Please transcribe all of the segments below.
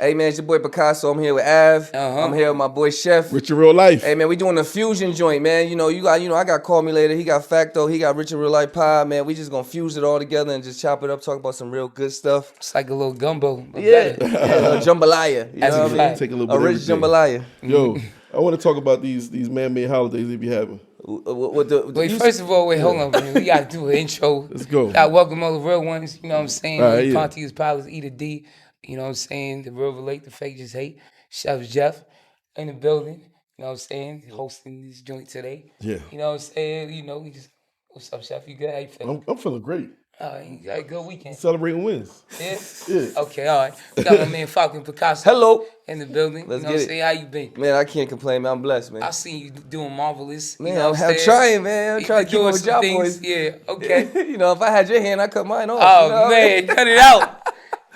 Hey man, it's your boy Picasso. I'm here with Av. I'm here with my boy Chef. Rich in Real Life. Hey man, we doing a fusion joint, man. I got Call Me Later. He got Facto. He got Rich in Real Life Pie. Man, we just gonna fuse it all together and just chop it up, talk about some real good stuff. It's like a little gumbo. Yeah, jambalaya. You know what I mean? Take a little bit A of rich everything. jambalaya. Yo, I want to talk about these man-made holidays they be having. First of all, hold on, man. We gotta do an intro. Let's go. Gotta welcome all the real ones. You know what I'm saying? All right, yeah. Pontius Pilots, E to D. You know what I'm saying? The real relate, the fake just hate. Chef Geoff in the building. You know what I'm saying? Hosting this joint today. Yeah. You know what I'm saying? We just. What's up, Chef? You good? How you feeling? I'm feeling great. All right, you got a good weekend. Celebrating wins. Yeah? Yeah. Okay, all right. We got my man Falcon Picasso. Hello. In the building. Let's you know what I'm get it. saying? How you been? Man, I can't complain, man. I'm blessed, man. I seen you doing marvelous. Man, you know what I'm trying, man. I'm trying to keep doing up with some y'all things. boys. Yeah, okay. If I had your hand, I'd cut mine off. Oh, you know? man, cut it out.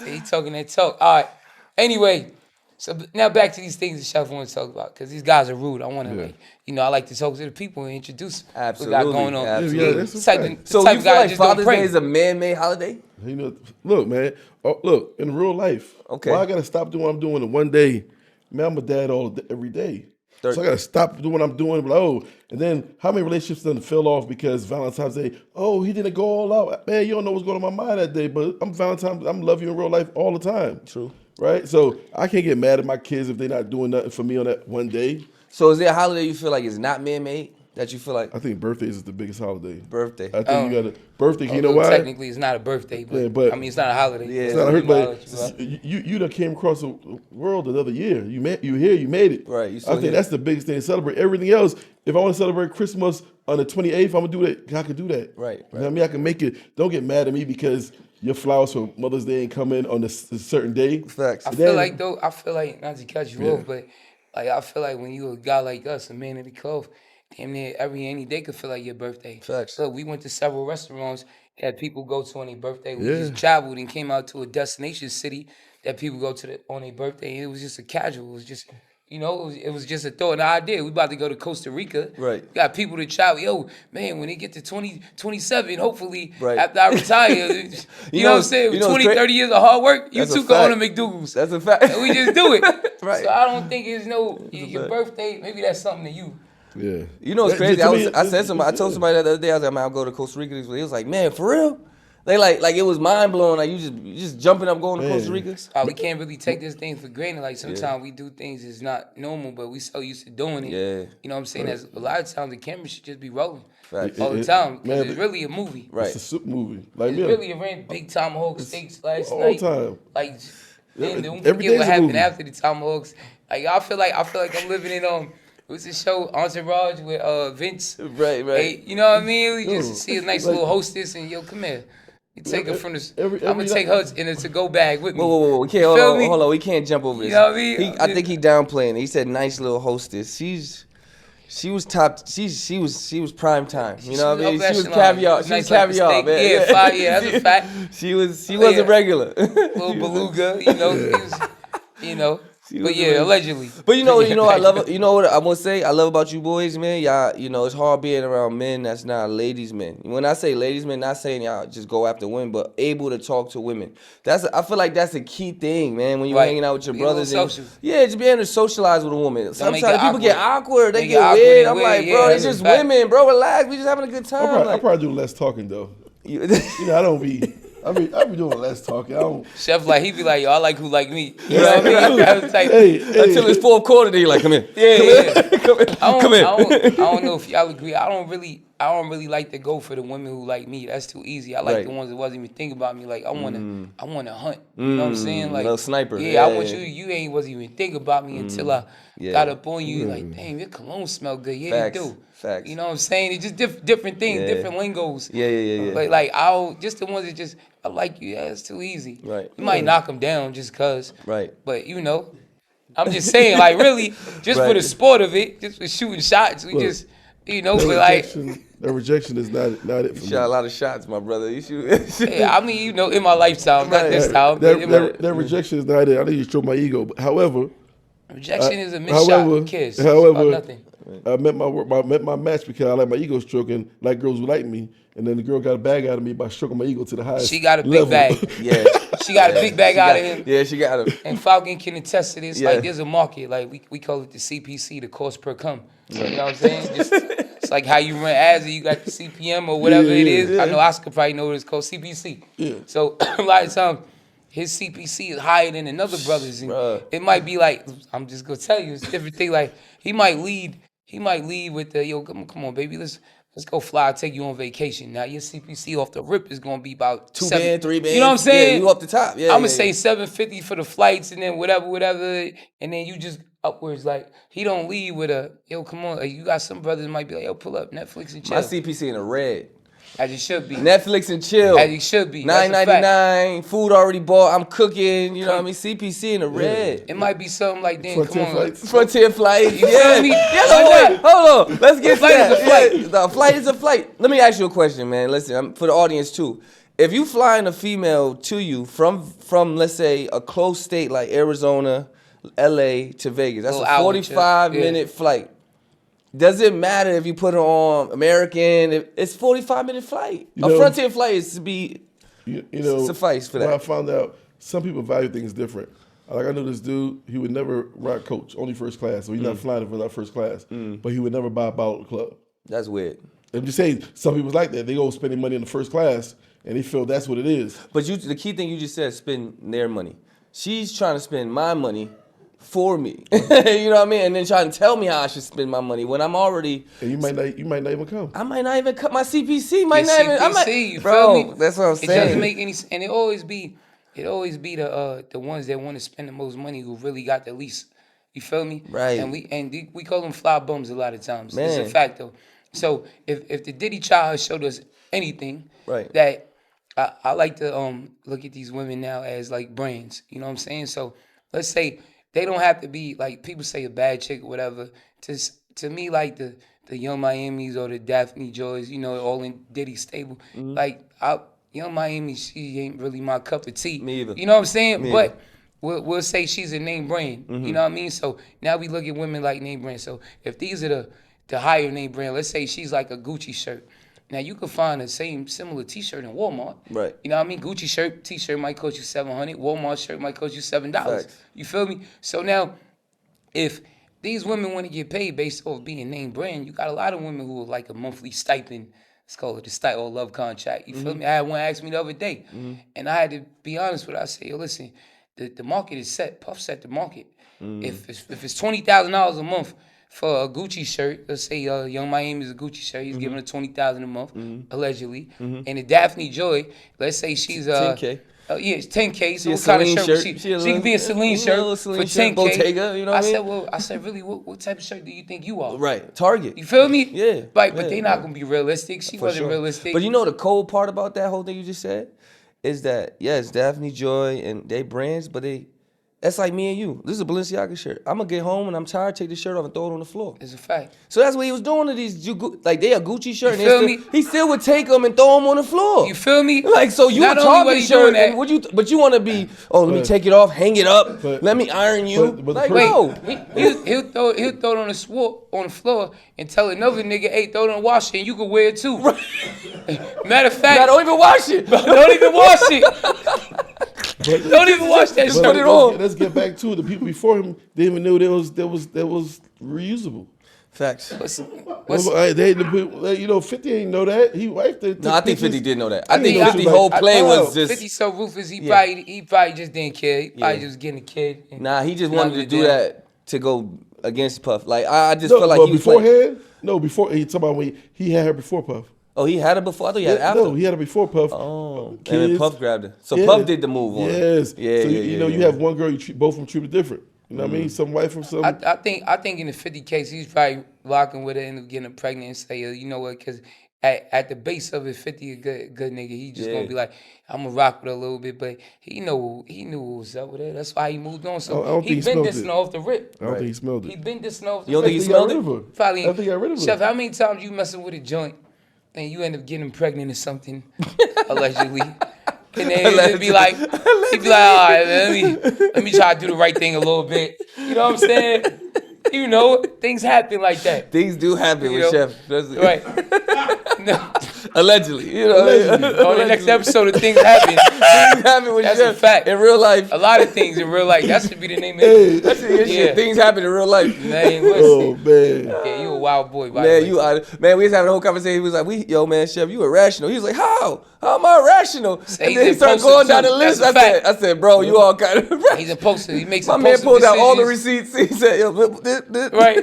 He talking that talk. All right. Anyway, so now back to these things that Chef wants to talk about, because these guys are rude. I want to, I like to talk to the people and introduce Absolutely. what we got going on. Absolutely. Yeah, that's a fact. So type you of feel guy like just don't Father's pray. Day is a man-made holiday? You know, look, man. Look, in real life, Okay. why I gotta stop doing what I'm doing in one day? Man, I'm a dad every day. So I gotta stop doing what I'm doing. And then how many relationships done fell off because Valentine's Day? Oh, he didn't go all out. Man, you don't know what's going on in my mind that day. But I'm Valentine's. I'm love you in real life all the time. True. Right? So I can't get mad at my kids if they're not doing nothing for me on that one day. So is there a holiday you feel like is not man-made that you feel like? I think birthdays is the biggest holiday. Birthday. I think you got a birthday. You know Although why? Technically, it's not a birthday, but I mean, it's not a holiday. Yeah. It's not a holiday, Right. but you done came across the world another year. You made it. Right, you I still think here. that's the biggest thing to celebrate. Everything else, if I want to celebrate Christmas on the 28th, I'm gonna do that. I could do that. Right, You know what I mean? I can make it. Don't get mad at me because your flowers for Mother's Day ain't coming on a certain day. Facts. I feel like not to cut you off, but like I feel like when you a guy like us, a man of the cloth, damn near any day could feel like your birthday. Facts. So we went to several restaurants that people go to on their birthday. We Yeah. just traveled and came out to a destination city that people go to on their birthday. And it was just a casual. It was just, it was just a thought and idea. We about to go to Costa Rica. Right. Got people to travel. Yo, man, when they get to 27, hopefully Right. after I retire, you know what I'm saying? you know what's 20, great? 30 years of hard work, you That's a two go on to fact. McDougal's. That's a fact. And we just do it. Right. So I don't think it's your fact. birthday. Maybe that's something to you. Yeah. You know what's That- crazy? to I me, told somebody the other day, I was like, man, I'll go to Costa Rica. He was like, man, for real? They like it was mind blowing. Like you just jumping up going to Man. Costa Rica. We can't really take this thing for granted. Like sometimes we do things that's not normal, but we so used to doing it. Yeah. You know what I'm saying? That's a lot of times the camera should just be rolling Facts. all the time because Man, it's really a movie. Right. It's a soup movie. Like It's me, really a big tomahawk steaks last all night. time. Like, man, don't every forget day's what a happened movie. after the tomahawks. Like I feel like I'm living in what's the show Entourage with Vince. Right. Hey, you know what I mean? We just Yo, see a nice like- little hostess and yo, come here. You take her from the. every I'm gonna take her in a to-go bag with me. Whoa. We can't Feel me? hold on. We can't jump over this. You know what I mean? I think he downplaying it. He said nice little hostess. She was top. She was prime time. You know what I mean? She was caviar. She was caviar, man. Yeah, fire. Yeah, that's a fact. She wasn't regular. Little beluga, you know. But yeah, allegedly. But you know I love. You know what I'm gonna say? I love about you boys, man. Y'all, it's hard being around men that's not ladies men. When I say ladies men, not saying y'all just go after women, but able to talk to women. I feel like that's a key thing, man. When you're Right. hanging out with your Be a little brothers, social. just being able to socialize with a woman. Sometimes make it people get awkward. They Make it get awkward weird. and I'm weird, like, yeah, bro, that's they a just fact. women, bro. Relax. We just having a good time. I probably do less talking though. You- I don't be. I be doing less talking. I don't. Chef he be like, yo, I like who like me. You know what I mean? That's the type. Until it's fourth quarter, then you're like, come here. Yeah. Come here. I don't know if y'all agree. I don't really like to go for the women who like me. That's too easy. I like Right. the ones that wasn't even thinking about me. Like I wanna hunt. You know what I'm saying? Like little sniper. Yeah, I Yeah, want yeah. you wasn't even thinking about me until I got up on you. Like, damn, your cologne smell good. Yeah, Facts. you do. Facts. You know what I'm saying? It's just different things, Yeah. different lingos. Yeah. But like I'll just the ones that just I like you. Yeah, it's too easy. Right. You might knock them down just cause. Right. But I'm just saying, like, really, just for Right. the sport of it, just for shooting shots, we Look, just, but like, The rejection is not it for You me. shot a lot of shots, my brother. You shoot. yeah, I mean, in my lifetime, not this time. but in my- That rejection is not it. I need to show my ego. But however, Rejection is a missed shot. Who cares? However, nothing. I met my match because I like my ego stroking, like girls who like me, and then the girl got a bag out of me by stroking my ego to the highest. She got a big level. bag. Yeah. She got a big bag out of him. Yeah, she got him. And Falcon can attest to this. Yeah. Like, there's a market. Like, we call it the CPC, the cost per come. You know what I'm saying? It's like how you run ads and you got the CPM or whatever it is. Yeah. I know Oscar probably know what it's called, CPC. Yeah. So, a lot of times, his CPC is higher than another brother's. And it might be like, I'm just going to tell you, it's a different thing. Like, he might lead with the, yo, come on, baby, let's go fly, I'll take you on vacation. Now, your CPC off the rip is going to be about 2 band, 3 band. You know what I'm saying? Yeah, you up the top. Yeah, I'm going to say $750 for the flights and then whatever. And then you just upwards. Like, he don't lead with a, yo, come on. Like, you got some brothers that might be like, yo, pull up, Netflix and chill. My CPC in the red. As it should be. Netflix and chill. As it should be. $9.99, food already bought, I'm cooking, you know what I mean? CPC in the red. It might be something like, damn, Frontier come on. flights. Frontier flight. You feel me? Wait, hold on. Let's get to Flight that. is a flight. Yeah, the flight is a flight. Let me ask you a question, man. Listen, for the audience too. If you flying a female to you from let's say a close state like Arizona, LA to Vegas, that's a 45-minute flight. Does it matter if you put it on American? It's 45-minute flight. A Frontier flight is to be suffice for that. Well, I found out some people value things different. Like I know this dude, he would never ride coach, only first class. So he's not flying for that first class. But he would never buy a bottle at the club. That's weird. I'm just saying, some people's like that. They go spending money in the first class and they feel that's what it is. But the key thing you just said, spend their money. She's trying to spend my money for me. You know what I mean? And then trying to tell me how I should spend my money when I'm already. And you might not even come. I might not even cut my CPC. Might not even. You bro, feel me? That's what I'm saying. It doesn't make any sense. And it always be the ones that want to spend the most money who really got the least. You feel me? Right. And we call them fly bums a lot of times. Man. It's a fact though. So if the Diddy child has showed us anything, right, that I like to look at these women now as like brands. You know what I'm saying? So let's say they don't have to be like people say a bad chick or whatever. To me, like the Young Miamis or the Daphne Joys, you know, all in Diddy stable. Like Young Miami, she ain't really my cup of tea. Me either. You know what I'm saying? Me But we'll say she's a name brand. Mm-hmm. You know what I mean? So now we look at women like name brand. So if these are the higher name brand, let's say she's like a Gucci shirt. Now you can find the same similar T-shirt in Walmart. Right. You know what I mean? Gucci shirt, T-shirt might cost you $700. Walmart shirt might cost you $7. Facts. You feel me? So now, if these women want to get paid based off being name brand, you got a lot of women who are like a monthly stipend. It's called the stipend or love contract. You feel me? I had one ask me the other day, and I had to be honest with her. I said, yo, listen, the market is set. Puff set the market. If it's $20,000 a month for a Gucci shirt, let's say Young Miami is a Gucci shirt, he's giving her $20,000 a month, allegedly. And the Daphne Joy, let's say she's 10K. Yeah, it's 10K. So She a what kind of Celine shirt? shirt. She can be a Celine shirt for 10K. Bottega, you know what I mean? I said, really, what type of shirt do you think you are? Right, Target. You feel me? Yeah. Right, but they not gonna be realistic. She For wasn't sure. realistic. But you know the cold part about that whole thing you just said is that yes, Daphne Joy and they brands, but that's like me and you. This is a Balenciaga shirt. I'm gonna get home and I'm tired, take the shirt off and throw it on the floor. It's a fact. So that's what he was doing to these, like they a Gucci shirt. You feel and me? He still would take them and throw them on the floor. You feel me? Like so you Not a only was Target he shirt, doing and but you want to be? Oh, let me take it off, hang it up, let me iron you. but like wait, no. He'll throw it on the floor and tell another nigga, hey, throw it on the washer and you can wear it too. Matter of fact, Don't even wash it. don't even wash it. Don't even wash that shirt. Put it on. Let's get back to it. The people before him, they even knew that was reusable. Facts. You know, 50 ain't know that. He wiped it. No, I think 50 did know that. I think Yeah, 50 I- whole I- play I- was just 50 so ruthless, he probably just didn't care. He probably just getting a kid. and nah. He just knocked wanted to it do down. that to go against Puff. Like I just No, feel like but he was playing. beforehand. No, before he talking about when he had her before Puff. Oh, he had it before. I thought he had it after. No, he had her before Puff. Oh, and Kids. then Puff grabbed it. So Yeah. Puff did the move on it. Yes. Yeah, so yeah, you know, yeah. you have one girl, you treat both of them treated different. You know what I mean? Some wife from some. I think in the 50 case, he's probably rocking with her and getting her pregnant and say, you know what, because at the base of it, 50 a good nigga. He just gonna be like, I'm gonna rock with her a little bit, but he knew what was up with her. That's why he moved on. I So don't he think he been smelled dissing it. off the rip. I don't think he smelled He it. been dissing off the You don't rip. think he He got smelled rid it? of her. Probably. I think he got rid of her. Chef, how many times you messing with a joint and you end up getting pregnant or something, allegedly, And then he'd be like, all right, man, let me try to do the right thing a little bit. You know what I'm saying? You know, things happen like that. Things do happen with Chef. Right. No. Allegedly, you know. On the next episode of Things Happen. Things happen with That's Chef. a fact. In real life. A lot of things in real life. That should be the name of it. That's your shit. Things happen in real life. Man, listen. Oh man. Yeah, you a wild boy, by Man, the way. man, we was having a whole conversation. He was like, yo, man, Chef, you irrational. He was like, how? How am I irrational? And then he started going down the list. I said, bro, you all kind of irrational. He's impulsive. He makes my impulsive man pulled out all the decisions. receipts. He said, yo, Right.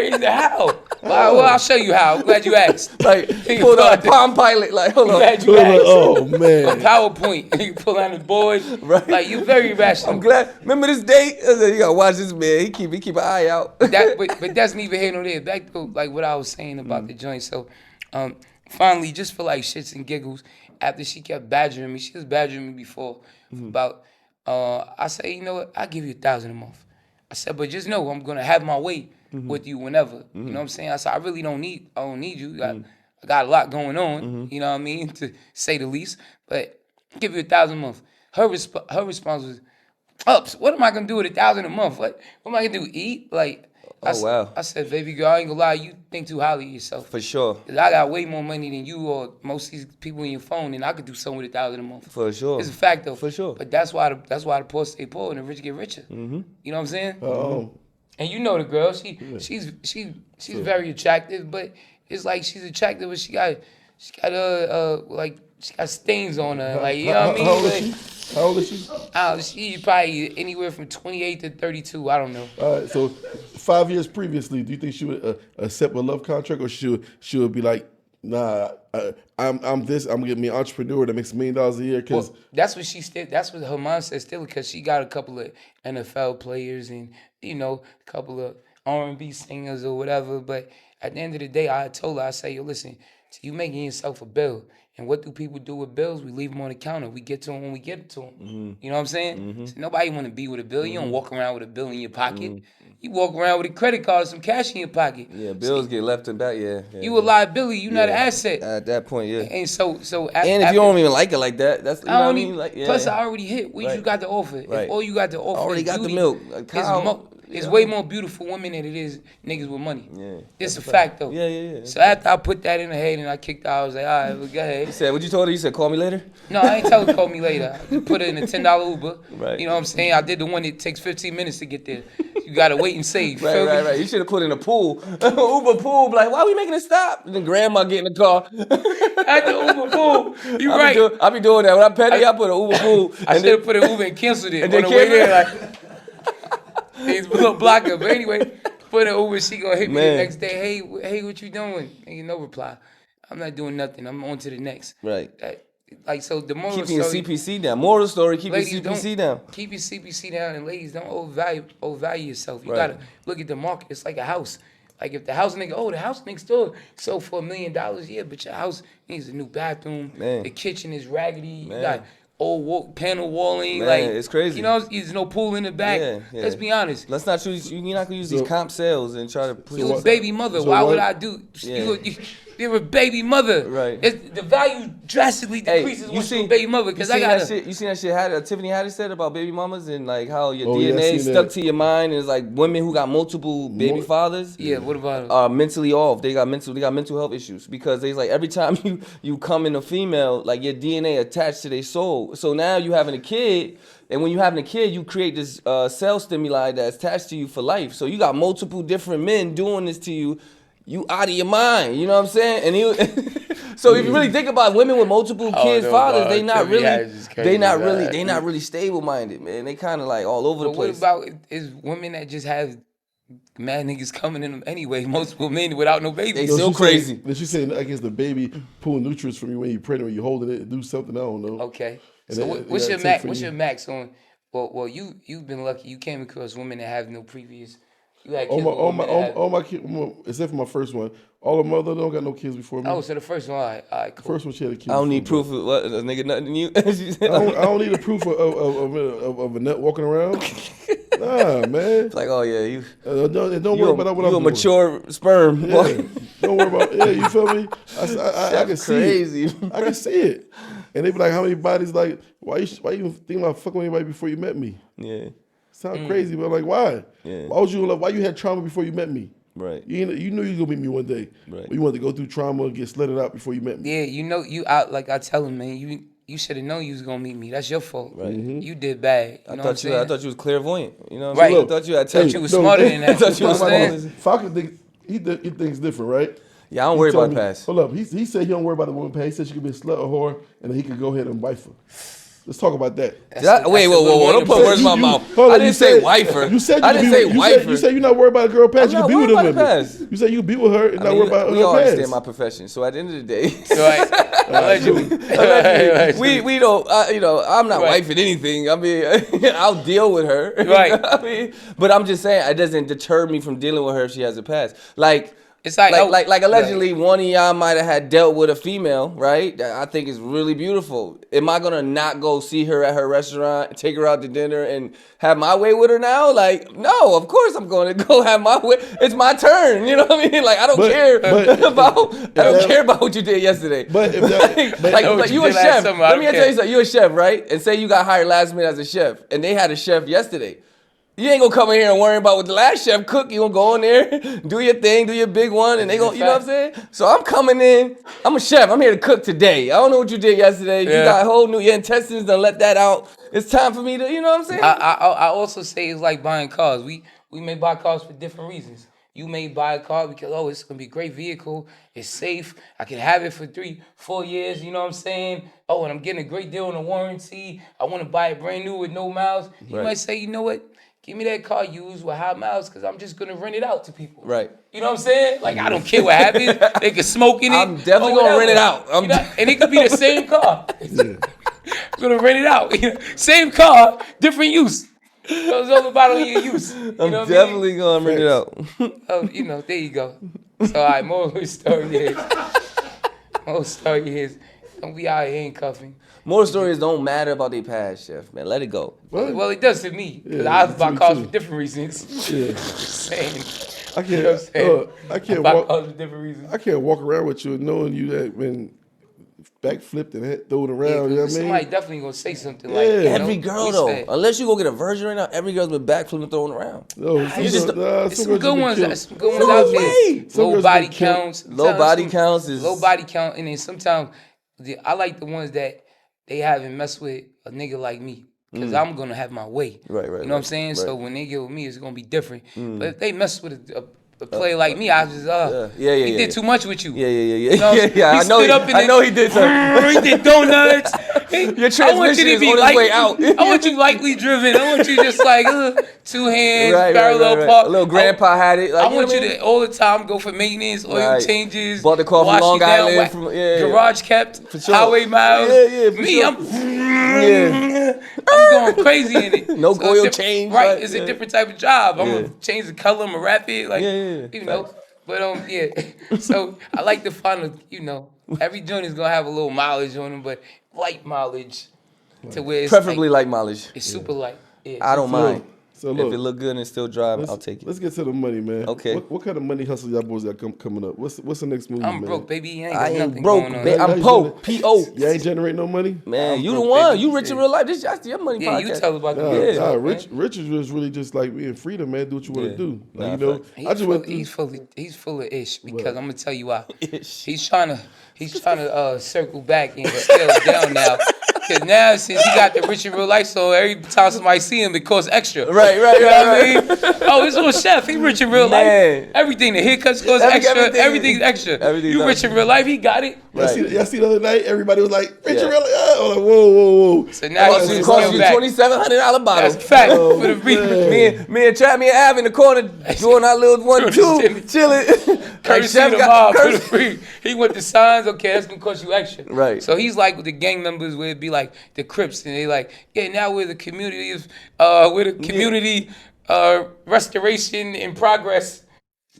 He said, how? Well, I'll show you how. I'm glad you asked. Like, he pulled out a Palm Pilot. Like, hold on. Glad you asked. Oh man. A PowerPoint. You pull out the board. Right. Like, you're very irrational. I'm glad. Remember this date? I said, you gotta watch this man. He keep an eye out. But that's neither here nor there. Back to like what I was saying about the joint. So, finally, just for like shits and giggles, after she kept badgering me, she was badgering me before about. I said, you know what? I'll give you $1,000 a month. I said, but just know I'm gonna have my way with you whenever. You know what I'm saying? I said, I really don't need you. I got a lot going on. You know what I mean, to say the least. But I'll give you $1,000 a month. Her response was, "Ups, what am I gonna do with $1,000 a month? What am I gonna do? Eat?" Like, Wow. I said, baby girl, I ain't gonna lie, you think too highly of yourself. For sure. 'Cause I got way more money than you or most of these people in your phone, and I could do something with $1,000 a month. For sure. It's a fact though. For sure. But that's why the poor stay poor and the rich get richer. You know what I'm saying? And you know the girl, she's very attractive, but it's like she's attractive, but she got stains on her, like, you know what I mean? How old is she? She probably anywhere from 28 to 32. I don't know. All right, so 5 years previously, do you think she would accept a love contract, or she would be like, nah, I'm gonna get me an entrepreneur that makes $1 million a year? Cause that's what that's what her mindset still, because she got a couple of NFL players and, you know, a couple of R&B singers or whatever. But at the end of the day, I told her, I say, yo, listen, you making yourself a bill. And what do people do with bills? We leave them on the counter. We get to them when we get to them. You know what I'm saying? So nobody want to be with a bill. You don't walk around with a bill in your pocket. You walk around with a credit card, some cash in your pocket. Yeah, bills get left and back. Yeah. You a liability. You not an asset. At that point, yeah. And so and if you don't even like it like that, that's, you know what I mean? Like, yeah. Plus, I already hit. What you got to offer? Right. If all you got to offer already is got beauty, the milk. Like, it's way more beautiful women than it is niggas with money. Yeah. It's a fact, though. Yeah. So after I put that in her head and I kicked her, I was like, all right, well, go ahead. You said, what you told her? You said, call me later? No, I ain't tell her to call me later. I just put her in a $10 Uber. Right. You know what I'm saying? I did the one that takes 15 minutes to get there. You got to wait and save. Right. You should have put in a pool. Uber pool. Like, why are we making it stop? And then grandma get in the car. At the Uber pool. You right. I be doing that. When I'm petty, I put an Uber pool. I should have put an Uber and canceled it. And on then the way there, like, he's a little blocker. But anyway, put an Uber, she gonna hit me the next day. Hey, what you doing? Ain't no reply. I'm not doing nothing. I'm on to the next. Right. Like, so the moral Keeping your story, CPC down. Moral story, keep your ladies, CPC down. Keep your CPC down, and ladies, don't overvalue yourself. You Right. gotta look at the market. It's like a house. Like if the house next door sold for $1 million, yeah, but your house needs a new bathroom. Man. The kitchen is raggedy. Man. You got old panel walling. Man, like it's crazy. You know, there's no pool in the back. Yeah. Let's be honest. Let's not use. You're not gonna use these comp sales and try to push. You're a baby mother. Why would I do? Yeah. You're a baby mother. Right. The value drastically decreases once you're a baby mother. Because I got You seen that shit Tiffany Haddish said about baby mamas and like how your Oh, yeah, I DNA seen stuck that. to your mind, and it's like women who got multiple baby fathers. Yeah. What about it? Are mentally off. They got mental health issues because they like every time you come in a female, like your DNA attached to their soul. So now you having a kid, and when you having a kid, you create this cell stimuli that's attached to you for life. So you got multiple different men doing this to you. You out of your mind, you know what I'm saying? And so if you really think about women with multiple kids, fathers, they not really stable minded, man. They kind of like all over the place. What about is women that just have mad niggas coming in them anyway, multiple men without no baby? They still crazy. Then she saying, I guess the baby pull nutrients from you when you're pregnant, when you're holding it, do something, I don't know. Okay. And So that- what's that your take max? for What's you. your max on? Well, you've been lucky. You came across women that have no previous. You had All kids with women that have- my kids, except for my first one, all the mother don't got no kids before me. Oh, so the first one, all right, cool. First one she had a kid. I don't need before proof of what a nigga nothing than you. I don't need a proof of a nut walking around. Nah, man. Like, oh yeah, you Don't worry about what I'm you a doing. mature sperm. Yeah. Don't worry about. Yeah, you feel me? I can see crazy. it. I can see it. And they be like, how many bodies? Like, why you even think about fucking with anybody before you met me? Yeah. Sound crazy, but like, why? Yeah. Why you had trauma before you met me? Right. You knew you was gonna meet me one day. Right. But you wanted to go through trauma and get slutted out before you met me. Yeah, you know, you out like I tell him, man. You should have known you was gonna meet me. That's your fault. Right. You did bad. You know what I'm saying? I thought you was clairvoyant. You know what I'm Right. saying? I thought you had Thought you was smarter than that. I thought you know was what I'm saying? smarter. Falcon he thinks different, right? Yeah, I don't worry told about the me- past. Hold up. He said he don't worry about the woman past. He said she could be a slut or whore, and then he could go ahead and wife her. Let's talk about that. Wait, whoa. Don't put words in my mouth. Hold I on, didn't say wifer. You said I didn't say wifer. You said you're not worried about a girl past. I'm You not can be with worried her about the women. past. You said you can be with her and not worry about we her all past. understand my profession. So at the end of the day, Right. Allegedly. we don't. I'm not Right. wifing anything. I mean, I'll deal with her. Right. I mean, but I'm just saying it doesn't deter me from dealing with her if she has a past. Like. It's like Allegedly one of y'all might have had dealt with a female, right? That I think is really beautiful. Am I gonna not go see her at her restaurant, take her out to dinner, and have my way with her now? Like, no, of course I'm going to go have my way. It's my turn. You know what I mean? Like, I don't care about what you did yesterday. But if that, like you a chef. Let me tell you something. You a chef, right? And say you got hired last minute as a chef, and they had a chef yesterday. You ain't gonna come in here and worry about what the last chef cooked. You gonna go in there, do your thing, do your big one, and they gonna, you know what I'm saying? So I'm coming in, I'm a chef, I'm here to cook today. I don't know what you did yesterday. Yeah. You got a whole new, your intestines done let that out. It's time for me to, you know what I'm saying? I also say it's like buying cars. We may buy cars for different reasons. You may buy a car because, it's going to be a great vehicle. It's safe. I can have it for 3-4 years. You know what I'm saying? And I'm getting a great deal on the warranty. I want to buy it brand new with no miles. You might say, you know what? Give me that car used with high miles because I'm just going to rent it out to people. Right. You know what I'm saying? Like, I don't care what happens. They can smoke in it. I'm definitely going to rent it out. And it could be the same car. I'm going to rent it out. Same car, different use. So it's all about on your use. You know I'm definitely going to rent it out. There you go. So, all right, more story is, don't be out here handcuffing. More stories don't matter about their past, chef, man. Let it go. Well, it does to me. Because Yeah, I buy cars too. for different reasons. Yeah. Saying, I you know what I'm saying? can't buy walk. cars for different reasons. I can't walk around with you knowing you that been backflipped and thrown around. Yeah, you know what I somebody mean? definitely gonna say something Yeah. like Every girl, though. Unless you go get a virgin right now, every girl's been backflipping and throwing around. No, There's some good ones. Some good ones No out there. way. Some Low girls body been killed. counts. Low body counts is... Low body count, and then sometimes I like the ones that they haven't messed with a nigga like me. Because I'm going to have my way. Right. You know what I'm saying? Right. So when they get with me, it's going to be different. But if they mess with a player like me, I just, he did too much with you. Yeah. You know, I know he did something. He did donuts. Your transmission is on its way out. I want you lightly driven. I want you just like 2 hands, parallel park. A little grandpa had it. Like, I want you to all the time go for maintenance, oil changes. Bought the car from wash Long it down, Island. Garage garage kept, sure. highway miles. Yeah, for Me, sure. I'm going crazy in it. No So oil it's change. Right, it's a different type of job. I'm Yeah. gonna change the color. I'm gonna wrap it. Like, you know. But so I like to find every joint is gonna have a little mileage on them, but light mileage to where it's Preferably light mileage. It's super light. Yeah, I don't mind. So look, if it look good and it's still driving, I'll take it. Let's get to the money, man. Okay. What kind of money hustle y'all boys got coming up? What's the next move, I'm man? broke, baby. I ain't nothing broke, going on. man. I'm How you po. P-O. You ain't generate no money? Man, you the broke, one. baby. You rich in real life. That's your money Yeah, podcast. you tell about the Nah, Rich is just really just like being freedom, man. Do what you want to do. Like, I just went through. He's full of ish because I'm gonna tell you why. He's trying to circle back and scale down now. Because now since he got the rich in real life, so every time somebody see him, it costs extra. Right. You know what I mean? Oh, this little chef, he rich in real Man. life. Everything, the haircuts cost extra. Everything's extra. Everything's You rich extra. in real life, he got it. Y'all see the other night? Everybody was like, Rich in real life. I'm like, whoa. So now he's It just cost scale you back. $2,700 bottle. That's a fact for the reason. Me and Trap, me and Av in the corner doing our little 1-2, chilling. Courtesy of the mob for the free. He went to signs, okay, that's gonna cost you extra. Right. So he's like with the gang members where it'd be like the Crips and they like, now we're the community restoration in progress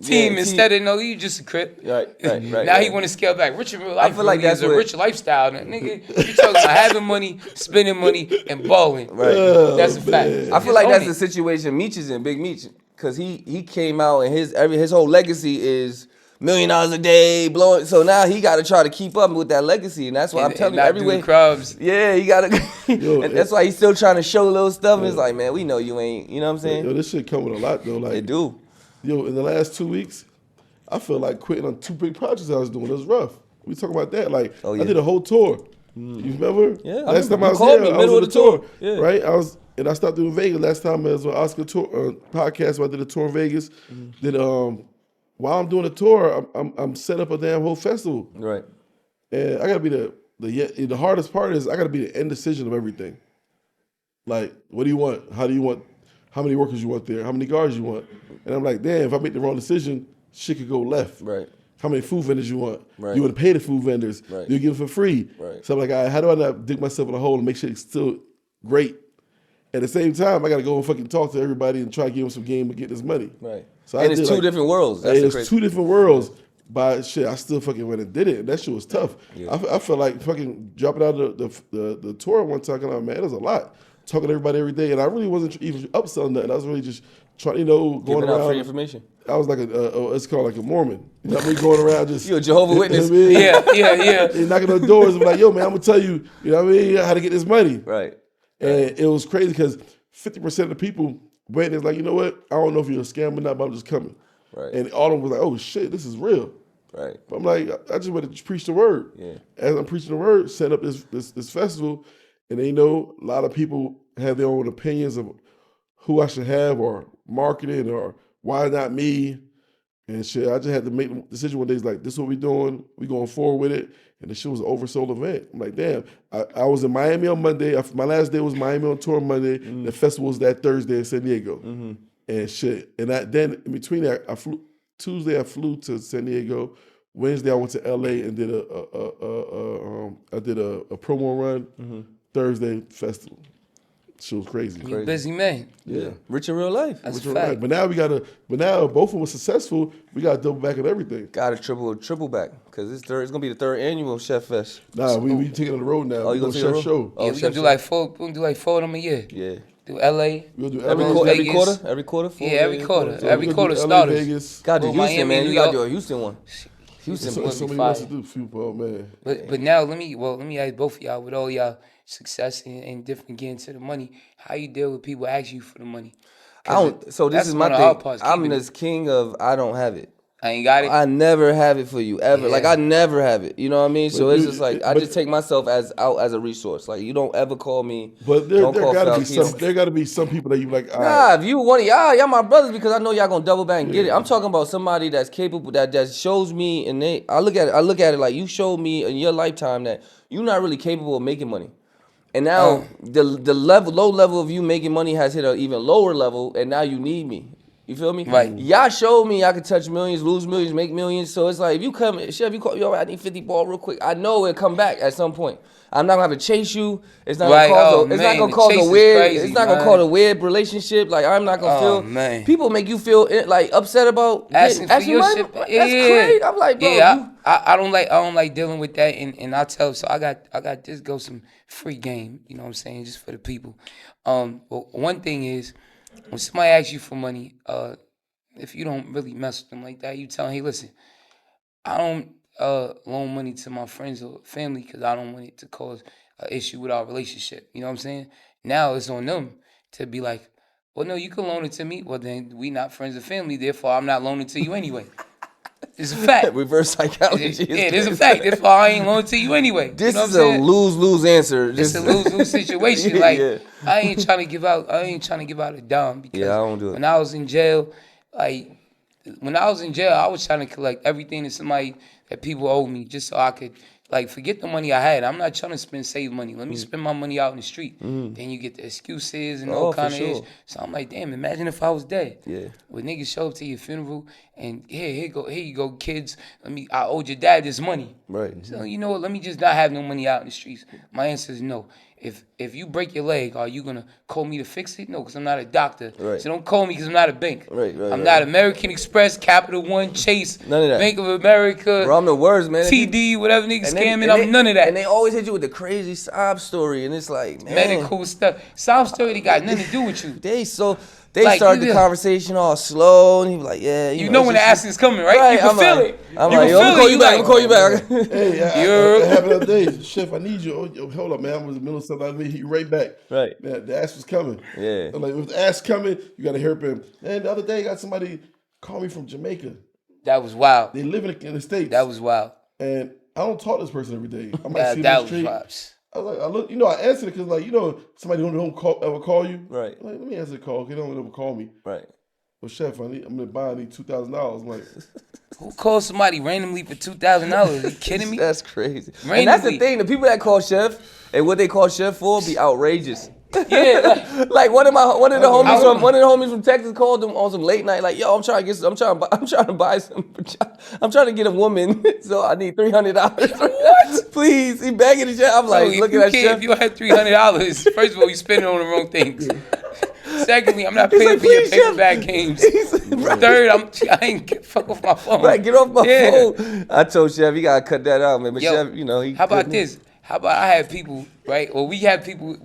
team instead of you just a Crip. Right. Now he want to scale back. Rich in real life. I feel like really that's is a what- rich lifestyle. Nigga, you talking about having money, spending money, and balling. Right. That's a fact. I feel like that's the situation Meech is in, Big Meech, because he came out and his whole legacy is $1 million a day, blowing. So now he got to try to keep up with that legacy, and that's why I'm telling you everywhere. Yeah, he got to. And that's why he's still trying to show little stuff. And it's like, man, we know you ain't. You know what I'm saying? Yo, this shit come with a lot though. Like they do. Yo, in the last 2 weeks, I feel like quitting on 2 big projects I was doing. It was rough. We talk about that. Like I did a whole tour. You remember? Yeah. Last time I was called here, me I was middle on of the tour. Yeah. Right? I stopped doing Vegas. Last time I was on Oscar tour podcast. Where I did a tour in Vegas. Then while I'm doing a tour, I'm setting up a damn whole festival. Right. And I gotta be the hardest part is I gotta be the end decision of everything. Like, what do you want? How do you want? How many workers you want there? How many guards you want? And I'm like, damn, if I make the wrong decision, shit could go left. Right. How many food vendors you want? Right. You want to pay the food vendors. Right. You give them for free. Right. So I'm like, all right, how do I not dig myself in a hole and make sure it's still great? At the same time, I got to go and fucking talk to everybody and try to give them some game and get this money. Right. So and it's two different worlds. That's it's 2 different worlds. But shit, I still fucking went and did it. That shit was tough. Yeah. I felt like fucking dropping out of the tour one time. Man, it was a lot. Talking to everybody every day. And I really wasn't even upselling nothing. I was really just trying, going giving around. Out free information. I was like it's called like a Mormon. You know what I mean? Going around just. You a Jehovah's Witness. You know what I mean? Yeah. And knocking on doors and be like, yo, man, I'm going to tell you, you know what I mean, how to get this money. Right. And it was crazy because 50% of the people went and it's like, you know what? I don't know if you're a scam or not, but I'm just coming. Right. And all of them was like, oh, shit, this is real. Right. But I'm like, I just want to preach the word. Yeah. As I'm preaching the word, set up this festival, and a lot of people have their own opinions of who I should have or marketing or why not me and shit. I just had to make the decision one day. It's like, this is what we doing. We going forward with it. And the shit was an oversold event. I'm like, damn. I was in Miami on Monday. My last day was Miami on tour Monday. The festival was that Thursday in San Diego. And shit. And then in between that, Tuesday I flew to San Diego. Wednesday I went to LA and did a promo run. Thursday festival. Shit was crazy. You're a busy man. Yeah. Rich in real life. That's Rich a in fact. real life. But now both of them were successful. We got to double back on everything. Got to triple back because it's gonna be the 3rd annual Chef Fest. Nah, we taking it on the road now. Oh, you gonna take Chef it show? Oh, Yeah, we gonna do like 4. We gonna do like 4 of them a year. Yeah. Do LA. We gonna do Every Vegas. quarter. Every quarter. Yeah, every quarter. So Every we quarter gonna do LA, starters. Vegas. Gotta do Well, Houston, Miami, man. New You gotta York. do a Houston one. Houston So would be many fire. months to do. Oh man. But now let me ask both of y'all, with all y'all success and different getting to the money, how you deal with people asking you for the money? I don't. So this that's is one my of our thing. parts, I'm keeping this king of I don't have it. I ain't got it. I never have it for you ever. Yeah. Like I never have it. You know what I mean? So But it's you- just like I but- just take myself as a resource. Like you don't ever call me. But there don't call gotta be Falcone. some. There gotta be some people that you like. Nah, if you one of y'all my brothers because I know y'all gonna double back and get it. I'm talking about somebody that's capable that shows me and I look at it like you showed me in your lifetime that you're not really capable of making money. And now the low level of you making money has hit an even lower level, and now you need me. You feel me? Right. Y'all showed me I could touch millions, lose millions, make millions. So it's like if you come, Chef, you call, yo, I need 50 ball real quick. I know it'll come back at some point. I'm not gonna have to chase you. It's not Right. gonna cause Oh, it's man, not gonna the cause chase a is weird. crazy, It's not gonna man. cause a weird relationship. Like I'm not gonna Oh, feel. man. People make you feel like upset about Asking for your money. shit. That's crazy. I'm like, bro. Yeah, I don't like dealing with that, and I tell so I got this go some free game. You know what I'm saying, just for the people. Well, one thing is when somebody asks you for money, if you don't really mess with them like that, you tell them, hey, listen, I don't loan money to my friends or family because I don't want it to cause an issue with our relationship. You know what I'm saying? Now it's on them to be like, well, no, you can loan it to me. Well, then we not friends or family, therefore I'm not loaning to you anyway. It's a fact. Reverse psychology. Yeah, it's a fact. Therefore I ain't loaning to you anyway. This you know is what I'm a saying? lose-lose answer. It's a lose-lose situation. Like Yeah. I ain't trying to give out a dime because Yeah, I don't do it. when I was in jail, I was trying to collect everything that people owed me just so I could forget the money I had. I'm not trying to save money. Let me spend my money out in the street. Then you get the excuses and all for kind of sure. issues. So I'm like, damn, imagine if I was dead. Yeah. When niggas show up to your funeral and here you go, kids. I owed your dad this money. Right. So you know what? Let me just not have no money out in the streets. My answer is no. If you break your leg, are you gonna call me to fix it? No, because I'm not a doctor. Right. So don't call me because I'm not a bank. Right, I'm not American Express, Capital One, Chase, None of that. Bank of America, Bro, I'm the worst, man. TD, whatever niggas And they- scamming. and I'm they- none of that. And they always hit you with the crazy sob story, and it's like, man, Medical stuff. South Story, they got nothing to do with you. They so They Like, start the yeah. conversation all slow, and he be like, yeah, You know it's when the just- action is coming, right? Right, You can I'm feel like- it. I'm You like, can yo, I'm feel gonna call it. you back. I'm gonna call you back. Hey, You're- I happened the other day. Chef, I need you. Oh, hold up, man. I was in the middle of something. I need you right back. Right. Man, the ass was coming. Yeah. I'm like, with the ass coming, you got to hear him. And the other day, I got somebody call me from Jamaica. That was wild. They live in the States. That was wild. And I don't talk to this person every day. I might see them That on was the street. vibes. I was like, I look, I answered it because, like, somebody don't ever call you. Right. I'm like, let me answer the call. They don't ever call me. Right. Well, chef, I'm gonna buy. I need $2,000. I'm like, Who calls somebody randomly for $2,000? You kidding me? That's crazy. And that's the Randomly. thing. The people that call chef and what they call chef for be outrageous. Yeah, Like one of the homies from Texas called them on some late night. Like, yo, I'm trying to buy some. I'm trying to get a woman, so I need $300. What? Please, he begging the chef. I'm like, Bro, look at that chef. If you had $300, first of all, you spend it on the wrong things. Secondly, I'm not paying like, for your "Please, chef." paperback games. Right. Third, I ain't fuck off my phone. Right, get off my Yeah. phone. I told Chef, you gotta cut that out, man. But Yo, Chef, he. How about couldn't. this? How about I have people, right? Or we have people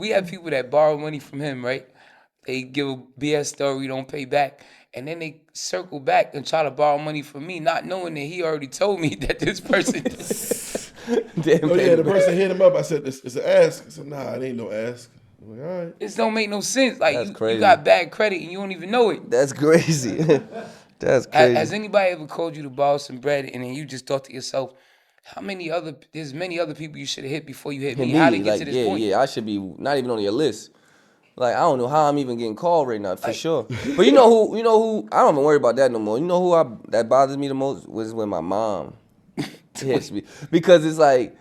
that borrow money from him, right? They give a BS story, don't pay back, and then they circle back and try to borrow money from me, not knowing that he already told me that this person. Damn, oh yeah, the baby. person hit him up. I said, it's an ask. I said, nah, it ain't no ask. I'm like, all right. This don't make no sense. Like That's you crazy. got bad credit and you don't even know it. That's crazy. That's crazy. Has anybody ever called you to borrow some bread and then you just thought to yourself, there's many other people you should have hit before you hit me. How they get like, to this point? I should be not even on your list. Like, I don't know how I'm even getting called right now, for sure. But you know who, I don't even worry about that no more. You know who that bothers me the most was when my mom hits me. Because it's like,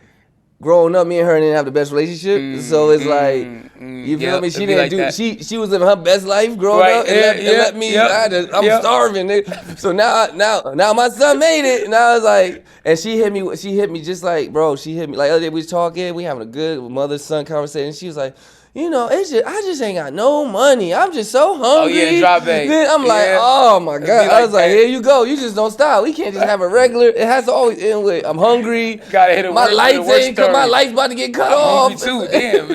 growing up, me and her didn't have the best relationship. So it's like, you feel yeah, me? She it'd be didn't like that. she was living her best life growing Right, up and let me, I'm starving. Nigga. So now my son made it. And I was like, and she hit me just like, bro, she hit me. Like, other day we was talking, we having a good mother-son conversation. She was like, I just ain't got no money. I'm just so hungry. Oh, yeah, drop bag. Then I'm like, Yeah. oh my It'd God. be I like was like, that. here you go. You just don't stop. We can't just have a regular. It has to always end with, I'm hungry. Gotta hit a My work- lights with a work ain't cut. My story. lights about to get cut I'm off. hungry too. Damn,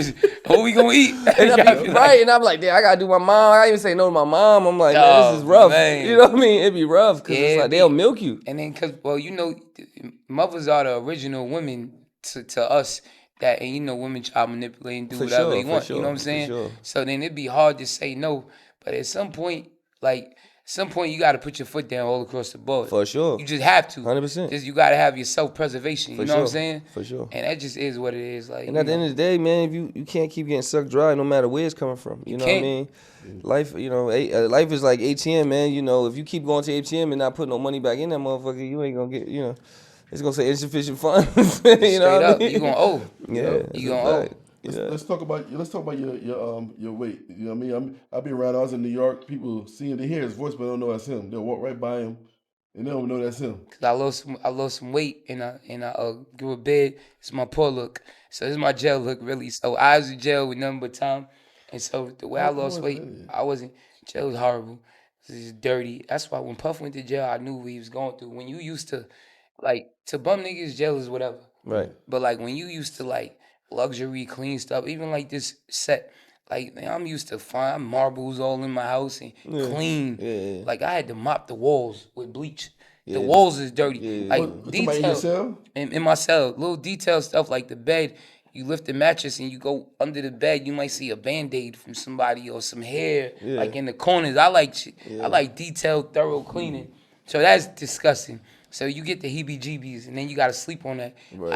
what we gonna eat? And Gotta be like, right, and I'm like, damn, I gotta do my mom. I even say no to my mom. I'm like, man, this is Oh, rough. man. You know what I mean? It'd be rough because Yeah, it's like it'd they'll be- milk you. And then, mothers are the original women to us. Women try to manipulate and do For whatever sure, they for want. sure, You know what I'm for saying? sure. So then it'd be hard to say no. But at some point, you got to put your foot down all across the board. For sure. You just have to. 100%. Just you got to have your self-preservation. For You know what I'm sure, saying? for sure. And that just is what it is. Like, And at the end of the day, man, if you can't keep getting sucked dry, no matter where it's coming from. You know what I can't. mean? Life, life is like ATM, man. If you keep going to ATM and not putting no money back in that motherfucker, you ain't gonna get, it's gonna say insufficient funds. you Straight know what up, I mean? you gonna owe. Yeah, You gonna owe. Let's talk about your weight. You know what I mean? I've been around. I was in New York. People they hear his voice, but don't know that's him. They'll walk right by him, and they don't know that's him. Cause I lost some weight and I grew a beard. It's my poor look. So this is my gel look really. So I was in jail with nothing but time. And so the way I lost weight, jail was horrible. This is dirty. That's why when Puff went to jail, I knew what he was going through. When you used to to bum niggas, jail is whatever. Right. But when you used to luxury, clean stuff, even this set, I'm used to find marbles all in my house and clean. Yeah. I had to mop the walls with bleach. The walls is dirty. Somebody in your cell? In my cell, little detail stuff like the bed. You lift the mattress and you go under the bed. You might see a Band-Aid from somebody or some hair in the corners. I like detailed, thorough cleaning. So that's disgusting. So you get the heebie-jeebies and then you got to sleep on that. Right.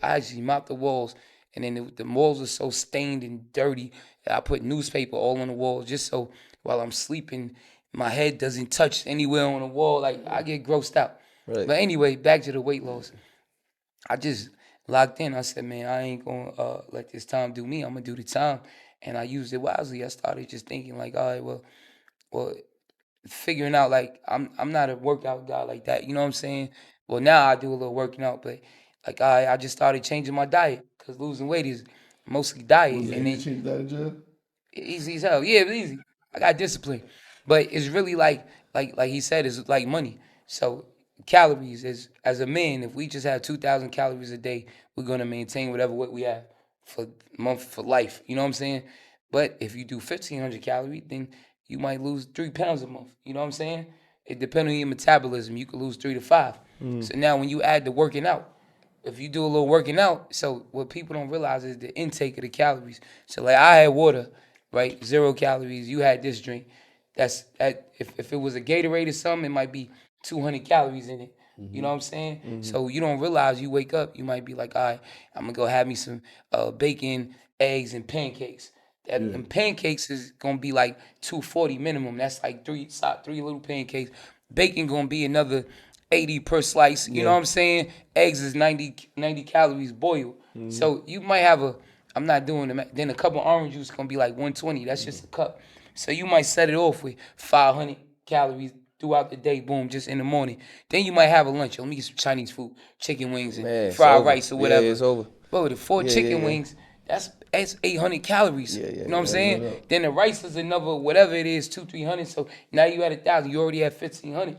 I actually mopped the walls, and then the walls are so stained and dirty that I put newspaper all on the walls just so while I'm sleeping, my head doesn't touch anywhere on the wall. I get grossed out. Right. But anyway, back to the weight loss. I just locked in. I said, man, I ain't going to let this time do me. I'm going to do the time. And I used it wisely. I started just thinking all right, well, figuring out I'm not a workout guy like that. You know what I'm saying? Well, now I do a little working out, but I just started changing my diet because losing weight is mostly diet. You And then change that in jail? easy as hell. Yeah, it's easy. I got discipline. But it's really like he said, it's like money. So calories as a man, if we just have 2,000 calories a day, we're gonna maintain whatever weight we have for life. You know what I'm saying? But if you do 1,500 calories, then you might lose 3 pounds a month. You know what I'm saying? It depends on your metabolism. You could lose 3 to 5. So now when you add the working out, if you do a little working out, so what people don't realize is the intake of the calories. So like I had water, right? 0 calories. You had this drink. If it was a Gatorade or something, it might be 200 calories in it. You know what I'm saying? So you don't realize you wake up, you might be like, all right, I'm gonna go have me some bacon, eggs, and pancakes. And pancakes is gonna be like 240 minimum. That's like three little pancakes. Bacon gonna be another 80 per slice. You know what I'm saying? Eggs is 90 calories boiled. So you might have I'm not doing them. Then a cup of orange juice gonna be like 120. That's just a cup. So you might set it off with 500 calories throughout the day, boom, just in the morning. Then you might have a lunch. Let me get some Chinese food, chicken wings and fried rice or whatever. Yeah, it's over. Bro, the 4 chicken wings, that's 800 calories. You know what I'm saying? Then the rice is another, whatever it is, 200-300. So now you at 1,000. You already have 1,500.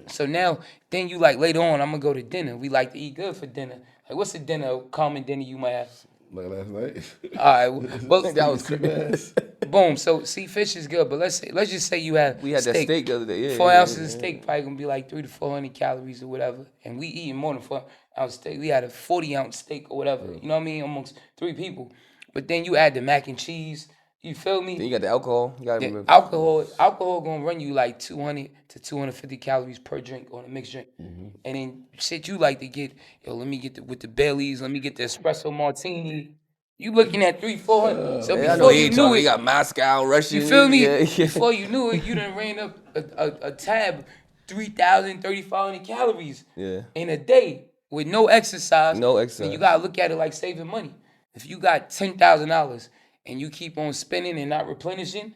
So now, then you like later on, I'm gonna go to dinner. We like to eat good for dinner. Like, what's a common dinner you might have? Like last night. All right, well, That was crazy. boom. So see, fish is good, but let's just say you have We had that steak the other day. Yeah, 4 ounces of steak probably gonna be like 300 to 400 calories or whatever. And we eating more than 4 ounce steak. We had a 40-ounce steak or whatever. You know what I mean? Amongst 3 people. But then you add the mac and cheese. You feel me? Then you got the alcohol. You gotta remember. Alcohol gonna run you like 200 to 250 calories per drink on a mixed drink. And then shit you like to get, let me get with the Baileys, let me get the espresso martini. You looking at 300-400. So I know before you knew it, you got Moscow, Russian. you feel me? Yeah. Before you knew it, you done ran up a tab 3,000, 3,500 calories in a day with no exercise. No exercise. And you gotta look at it like saving money. If you got $10,000 and you keep on spending and not replenishing,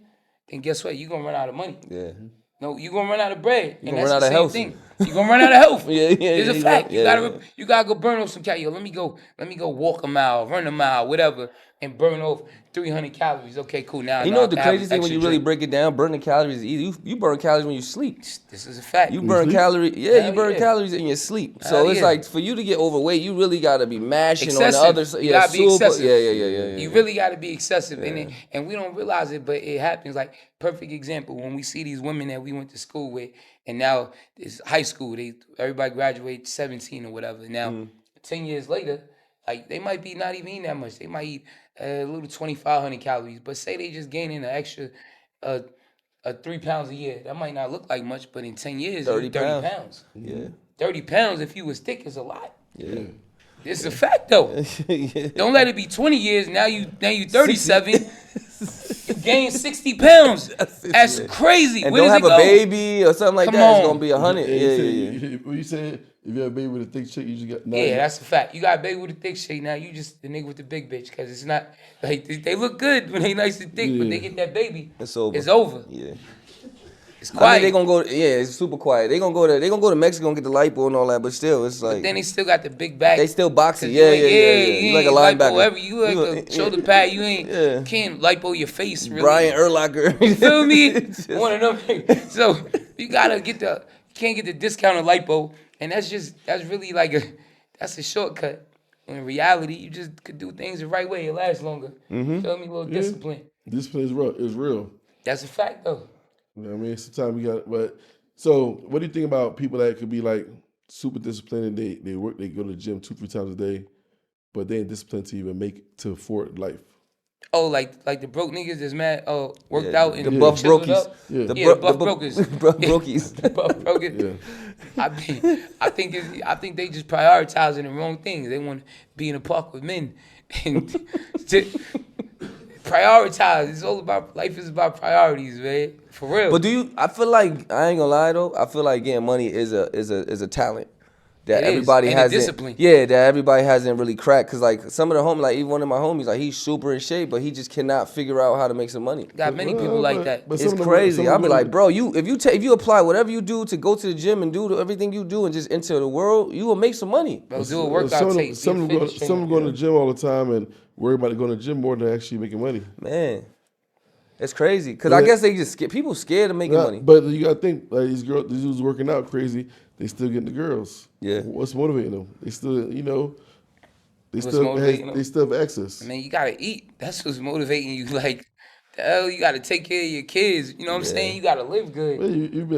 then guess what? You're gonna run out of money. Yeah. No, you're gonna run out of bread. You're gonna run out of health. You're gonna run out of health. It's a fact. You gotta go burn off some calories. Let me go walk a mile, run a mile, whatever, and burn off 300 calories. Okay, cool. Now You know what the crazy thing when you really break it down, burning calories is easy. You burn calories when you sleep. This is a fact. You burn calories, you burn calories in your sleep. So it's like for you to get overweight, you really gotta be mashing excessive. On the other side. You gotta be excessive. Yeah. You really gotta be excessive, and we don't realize it, but it happens. Like perfect example when we see these women that we went to school with, and now it's high school. Everybody graduates 17 or whatever. Now 10 years later, like they might be not even eating that much. They might eat a little 2,500 calories, but say they just gaining an extra 3 pounds a year. That might not look like much, but in 10 years, 30 pounds. Yeah. 30 pounds if you was thick is a lot. Yeah. It's a fact though. Don't let it be 20 years. Now you 37. You gain 60 pounds. That's crazy. And where don't does have it a go? baby or something like Come that. on. It's gonna be 100. Yeah. When you said if you have a baby with a thick chick, you just got. Yeah, that's a fact. You got a baby with a thick shit. Now you just the nigga with the big bitch because it's not like they look good when they nice and thick, but they get that baby. It's over. It's over. Yeah. It's quiet. I mean, they gonna go. Yeah, it's super quiet. They gonna go to Mexico and get the lipo and all that, but still, it's like. But then they still got the big back. They still boxing. You Yeah. You like a lipo linebacker. you like a shoulder pad. You can't lipo your face. Really. Brian Urlacher. You feel me? One of them. So you gotta can't get the discounted lipo, and that's really like that's a shortcut. In reality, you just could do things the right way. It lasts longer. You feel me? A little discipline. Discipline is real. That's a fact, though. You know what I mean? Sometimes we got, but so what do you think about people that could be like super disciplined and they go to the gym 2-3 times a day, but they ain't disciplined to even to afford life? Oh, like the broke niggas that's mad, worked out and the buff chiseled brokies. up? Yeah. The buff brokers. Buff brokies. The buff brokers. I think they just prioritizing the wrong things. They want to be in the park with men and prioritize. It's all about life is about priorities, man. For real. But I feel like I ain't gonna lie though. I feel like getting money is a talent that everybody and a hasn't. discipline. Yeah, that everybody hasn't really cracked. Cause like some of the homies, like even one of my homies, like he's super in shape, but he just cannot figure out how to make some money. Got many people like that. It's crazy. I'll be like, bro, if you apply whatever you do to go to the gym and do everything you do and just enter the world, you will make some money. Bro, do a workout tape. Some of them go to the gym all the time and worry about going to the gym more than actually making money. Man, it's crazy. Cause I guess people scared of making money. But you gotta think, like these dudes working out crazy, they still getting the girls. Yeah. What's motivating them? They still, they What's still motivating them? they still have access. I mean, you gotta eat. That's what's motivating you. Like, The hell, you gotta take care of your kids. You know what I'm saying? You gotta live good. Well,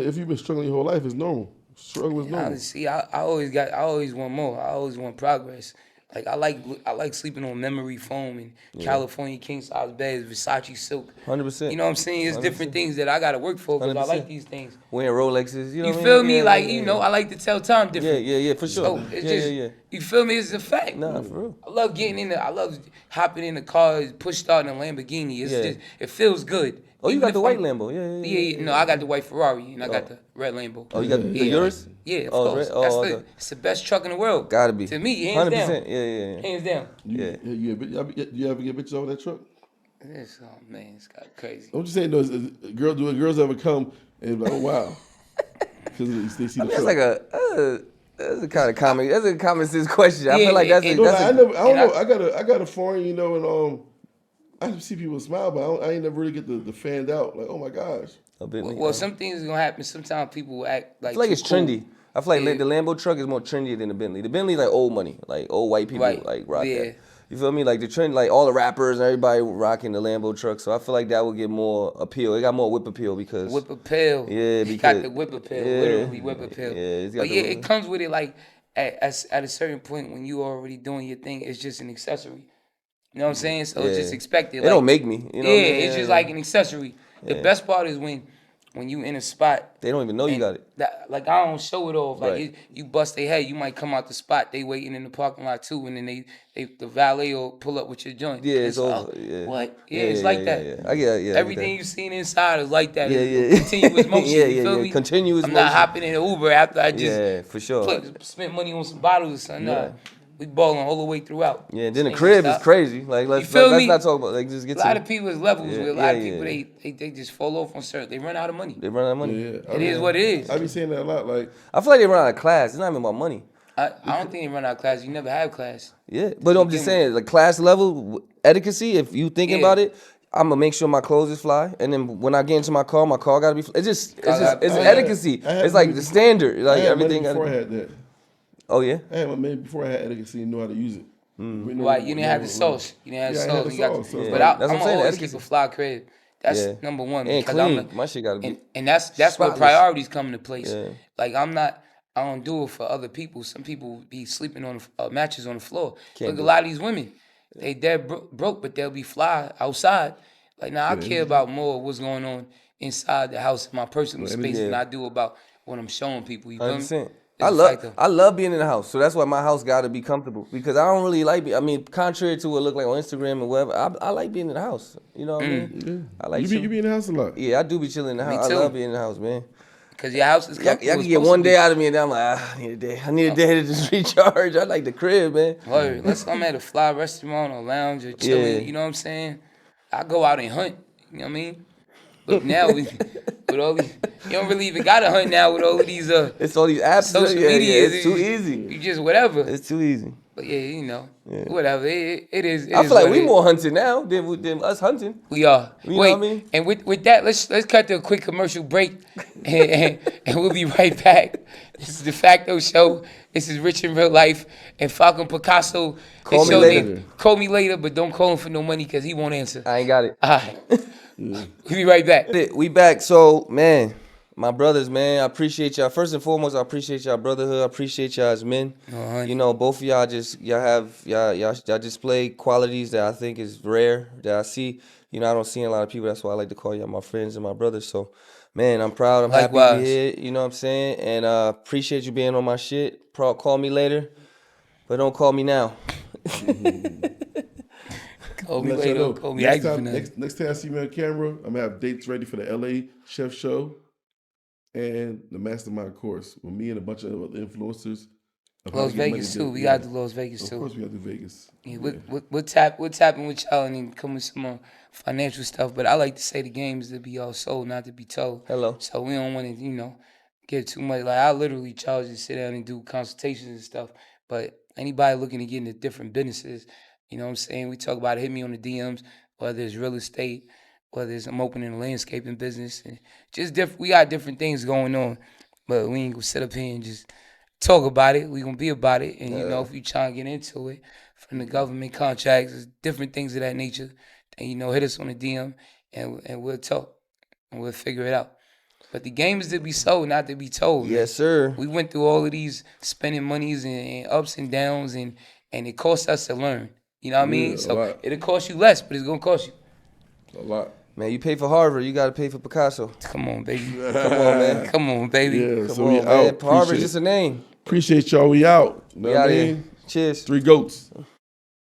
if you've been struggling your whole life, it's normal. Struggle is normal. See, I always want more. I always want progress. Like I like sleeping on memory foam and California king size beds, Versace silk. 100%. You know what I'm saying? It's different things that I gotta work for because I like these things. Wearing Rolexes, you know what I mean? Feel me? Like you know, I like to tell time different. Yeah, for sure. So it's you feel me? It's a fact. Nah, for real. I love I love hopping in the car, push starting a Lamborghini. It's just it feels good. Oh, you Even got the if white I'm- Lambo? Yeah. No, I got the white Ferrari and I got the red Lambo. Oh, you got yours? Yeah, of Oh, course. right. Oh, That's okay. it's the best truck in the world. Gotta be. To me, hands 100%. down. Yeah. Hands down. You ever get bitches over that truck? Oh man, it's got crazy. I'm just saying, though, girls ever come and be like, oh wow, because they see the That's truck. like that's a kind of common. That's a common sense question. I Yeah, feel like that's. and- No, that's I don't know. I got a foreign, you know, and I see people smile, but I ain't never really get the fanned out. Like, oh my gosh. Well, some things are gonna happen. Sometimes people will act like. I feel like too it's cool. trendy. I feel like the Lambo truck is more trendy than the Bentley. The Bentley like old money, like old white people like rock that. You feel me? Like the trend, like all the rappers and everybody rocking the Lambo truck. So I feel like that would get more appeal. It got more whip appeal because Whip appeal. Yeah, He because got the whip appeal. yeah, Literally whip appeal. yeah, it's got But the yeah, whip. it comes with it like at a certain point when you already doing your thing. It's just an accessory. You know what I'm saying? So it's just expected. It don't make me. You know what I mean? It's just like an accessory. The best part is when you in a spot. They don't even know you got it. Like I don't show it off. Like Right. you bust their head, you might come out the spot. They waiting in the parking lot too, and then the valet will pull up with your joint. Yeah, it's so, over. Yeah. What? Yeah, it's like that. Yeah. I get yeah. Everything you seen inside is like that. Yeah, It's yeah. continuous motion. You feel me? Continuous I'm motion. not hopping in an Uber after I just Yeah, for sure. spent money on some bottles or something. Nah, we balling all the way throughout. Yeah, then the Ain't crib gonna is stop. crazy. Like let's feel me? not talk about like just get A lot to of people is levels. Yeah, With a lot of yeah, people, yeah. they just fall off on certain. They run out of money. they run out of money. Yeah, It is what it is. I be saying that a lot. Like, I feel like they run out of class. It's not even about money. I don't think they run out of class. You never have class. Yeah, but I'm just saying, like class level etiquette. If you thinking about it, I'm gonna make sure my clothes is fly, and then when I get into my car gotta be. It's etiquette. It's like the standard. Like I had everything. money before I had that. Oh yeah. I had money before I had etiquette, so you know how to use it. Right, you didn't have the sauce. You didn't have the Yeah, I had sauce. the You got sauce, so it's but like- That's what I'm I'm saying, always etiquette. keep a fly crib. That's number one. And because clean. My shit gotta be. and that's where spotless. priorities come into place. Yeah. Like I don't do it for other people. Some people be sleeping on matches on the floor. Can't Look, do a lot of these women, they dead broke, but they'll be fly outside. Like now, I care about more of what's going on inside the house in my personal space than I do about what I'm showing people. You feel me? 100%. It's I love being in the house, so that's why my house gotta be comfortable because I don't really like. I mean, contrary to what it look like on Instagram and whatever, I like being in the house. You know what I mean? I like. You be in the house a lot. Yeah, I do be chilling in the house. too. I love being in the house, man. Cause your house is Y'all comfortable. can It's get supposed one to be. day out of me, and then I'm like, I need a day. I need a day to just recharge. I like the crib, man. Word. Unless I'm at a fly restaurant or lounge or chilling, Yeah. you know what I'm saying? I go out and hunt, you know what I mean? But now with all these, you don't really even gotta hunt now with all of these It's all these apps. social yeah, media. it's too easy. You just whatever. It's too easy. But yeah, you know, whatever. It is. I feel like we more hunting now than us hunting. We are. You know Wait, what I mean? and with that, let's cut to a quick commercial break, and we'll be right back. This is the Facto Show. This is Rich in Real Life, and Falcon Picasso. Call his me show later. name- Call me later, but don't call him for no money because he won't answer. I ain't got it. All right. We'll be right back. We back. So, man, my brothers, man, I appreciate y'all. First and foremost, I appreciate y'all brotherhood. I appreciate y'all as men. You know, both of y'all y'all display qualities that I think is rare that I see. You know, I don't see a lot of people. That's why I like to call y'all my friends and my brothers. So, man, I'm proud. I'm happy to Likewise. be here. You know what I'm saying? And appreciate you being on my shit. Call me later, but don't call me now. Call me Let y'all later. know. Call me Next active. time, next time I see me on camera, I'm gonna have dates ready for the LA Chef Show and the Mastermind course with me and a bunch of other influencers. of how Las to get money Vegas too. together. We Yeah. got to Las Vegas Of too. course, we got to Vegas. Yeah, we're tapping with y'all and then come with some more financial stuff. But I like to say the game is to be all sold, not to be told. Hello. So we don't want to, get too much. Like I literally charge to sit down and do consultations and stuff. But anybody looking to get into different businesses, you know what I'm saying? We talk about it, hit me on the DMs, whether it's real estate, whether it's I'm opening a landscaping business, and just we got different things going on. But we ain't gonna sit up here and just talk about it. We gonna be about it. And if you trying to get into it from the government contracts, different things of that nature, then hit us on the DM and we'll talk and we'll figure it out. But the game is to be sold, not to be told. Man. Yes, sir. We went through all of these spending monies and ups and downs, and it costs us to learn. You know what I mean? So it'll cost you less, but it's gonna cost you a lot. Man, you pay for Harvard, you gotta pay for Picasso. Come on, baby. Come on, man. Come on, baby. Yeah, Come so on, we man. out. Harvard's just a name. Appreciate y'all. We out. We out here. Cheers. 3 goats.